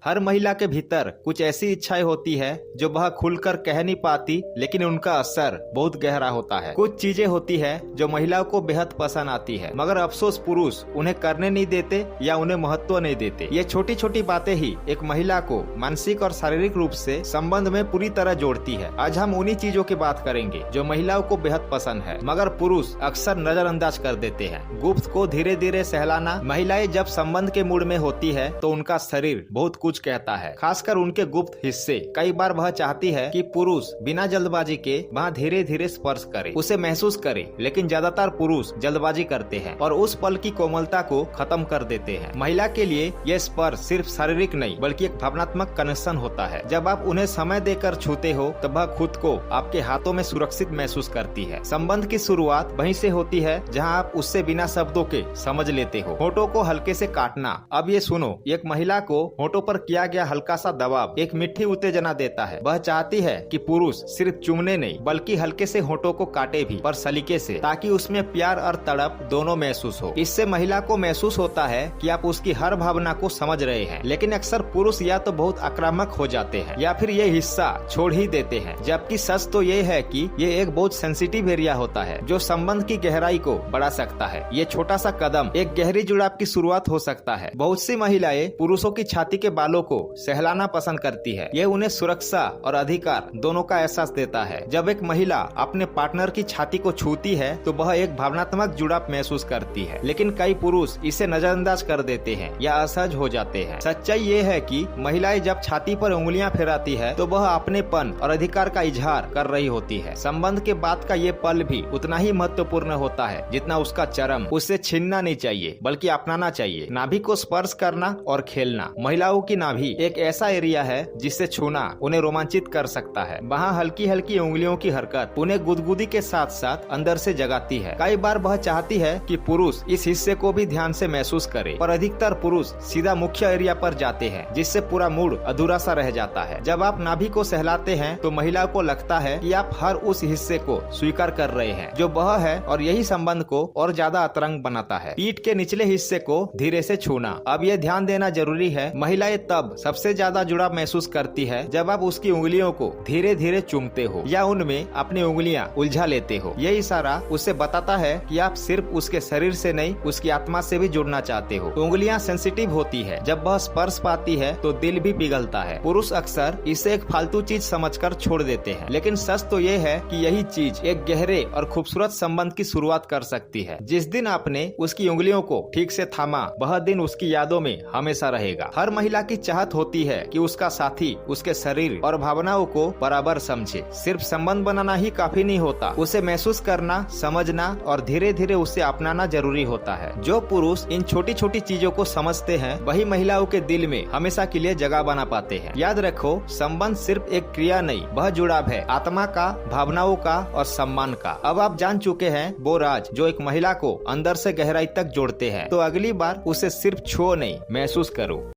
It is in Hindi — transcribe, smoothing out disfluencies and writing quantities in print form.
हर महिला के भीतर कुछ ऐसी इच्छाएं होती है जो वह खुलकर कह नहीं पाती, लेकिन उनका असर बहुत गहरा होता है। कुछ चीजें होती है जो महिलाओं को बेहद पसंद आती है, मगर अफसोस पुरुष उन्हें करने नहीं देते या उन्हें महत्व नहीं देते। ये छोटी छोटी बातें ही एक महिला को मानसिक और शारीरिक रूप से संबंध में पूरी तरह जोड़ती है। आज हम उन्हीं चीजों की बात करेंगे जो महिलाओं को बेहद पसंद है, मगर पुरुष अक्सर नजरअंदाज कर देते हैं। गुप्त को धीरे धीरे सहलाना। महिलाएं जब संबंध के मूड में होती है तो उनका शरीर बहुत कुछ कहता है, खासकर उनके गुप्त हिस्से। कई बार वह चाहती है कि पुरुष बिना जल्दबाजी के वहाँ धीरे धीरे स्पर्श करे, उसे महसूस करे, लेकिन ज्यादातर पुरुष जल्दबाजी करते हैं और उस पल की कोमलता को खत्म कर देते हैं। महिला के लिए यह स्पर्श सिर्फ शारीरिक नहीं बल्कि एक भावनात्मक कनेक्शन होता है। जब आप उन्हें समय देकर छूते हो तब वह खुद को आपके हाथों में सुरक्षित महसूस करती है। संबंध की शुरुआत वहीं से होती है जहाँ आप उससे बिना शब्दों के समझ लेते हो। होठों को हल्के से काटना। अब ये सुनो, एक महिला को होठों पर किया गया हल्का सा दबाव एक मीठी उत्तेजना देता है। वह चाहती है कि पुरुष सिर्फ चूमने नहीं बल्कि हल्के से होठों को काटे भी, पर सलीके से, ताकि उसमें प्यार और तड़प दोनों महसूस हो। इससे महिला को महसूस होता है कि आप उसकी हर भावना को समझ रहे हैं। लेकिन अक्सर पुरुष या तो बहुत आक्रामक हो जाते हैं या फिर ये हिस्सा छोड़ ही देते हैं, जबकि सच तो ये है कि ये एक बहुत सेंसिटिव एरिया होता है जो संबंध की गहराई को बढ़ा सकता है। ये छोटा सा कदम एक गहरी जुड़ाव की शुरुआत हो सकता है। बहुत सी महिलाएं पुरुषों की छाती के बालों को सहलाना पसंद करती है। ये उन्हें सुरक्षा और अधिकार दोनों का एहसास देता है। जब एक महिला अपने पार्टनर की छाती को छूती है तो वह एक भावनात्मक जुड़ाव महसूस करती है, लेकिन कई पुरुष इसे नजरअंदाज कर देते हैं या असहज हो जाते हैं। सच्चाई ये है कि महिलाएं जब छाती पर उंगलियां फेराती है तो वह अपनेपन और अधिकार का इजहार कर रही होती है। संबंध के बाद का ये पल भी उतना ही महत्वपूर्ण होता है जितना उसका चरम। उसे छीनना नहीं चाहिए बल्कि अपनाना चाहिए। नाभि को स्पर्श करना और खेलना। महिलाओं की नाभि एक ऐसा एरिया है जिसे छूना उन्हें रोमांचित कर सकता है। वहाँ हल्की हल्की उंगलियों की हरकत उन्हें गुदगुदी के साथ साथ अंदर से जगाती है। कई बार वह चाहती है कि पुरुष इस हिस्से को भी ध्यान से महसूस करे, पर अधिकतर पुरुष सीधा मुख्य एरिया पर जाते हैं, जिससे पूरा मूड अधूरा सा रह जाता है। जब आप नाभि को सहलाते हैं तो महिला को लगता है कि आप हर उस हिस्से को स्वीकार कर रहे हैं जो वह है, और यही संबंध को और ज्यादा अतरंग बनाता है। पीठ के निचले हिस्से को धीरे से छूना। अब ये ध्यान देना जरूरी है, महिलाएं तब सबसे ज्यादा जुड़ाव महसूस करती है जब आप उसकी उंगलियों को धीरे धीरे चूमते हो या उनमें अपनी उंगलियां उलझा लेते हो। ये इशारा उसे बताता है कि आप सिर्फ उसके शरीर से नहीं उसकी आत्मा से भी जुड़ना चाहते हो। उंगलियां सेंसिटिव होती है, जब वह स्पर्श पाती है तो दिल भी पिघलता है। पुरुष अक्सर इसे एक फालतू चीज समझकर छोड़ देते हैं, लेकिन सच तो ये है कि यही चीज एक गहरे और खूबसूरत संबंध की शुरुआत कर सकती है। जिस दिन आपने उसकी उंगलियों को ठीक से थामा, वह दिन उसकी यादों में हमेशा रहेगा। हर महिला की चाहत होती है कि उसका साथी उसके शरीर और भावनाओं को बराबर समझे। सिर्फ संबंध बनाना ही काफी नहीं होता, उसे महसूस करना, समझना और धीरे धीरे उसे अपनाना जरूरी होता है। जो पुरुष इन छोटी छोटी चीजों को समझते हैं वही महिलाओं के दिल में हमेशा के लिए जगह बना पाते हैं। याद रखो, संबंध सिर्फ एक क्रिया नहीं, वह जुड़ाव है, आत्मा का, भावनाओं का और सम्मान का। अब आप जान चुके हैं वो राज जो एक महिला को अंदर से गहराई तक जोड़ते हैं। तो अगली बार उसे सिर्फ छुओ नहीं, महसूस करो।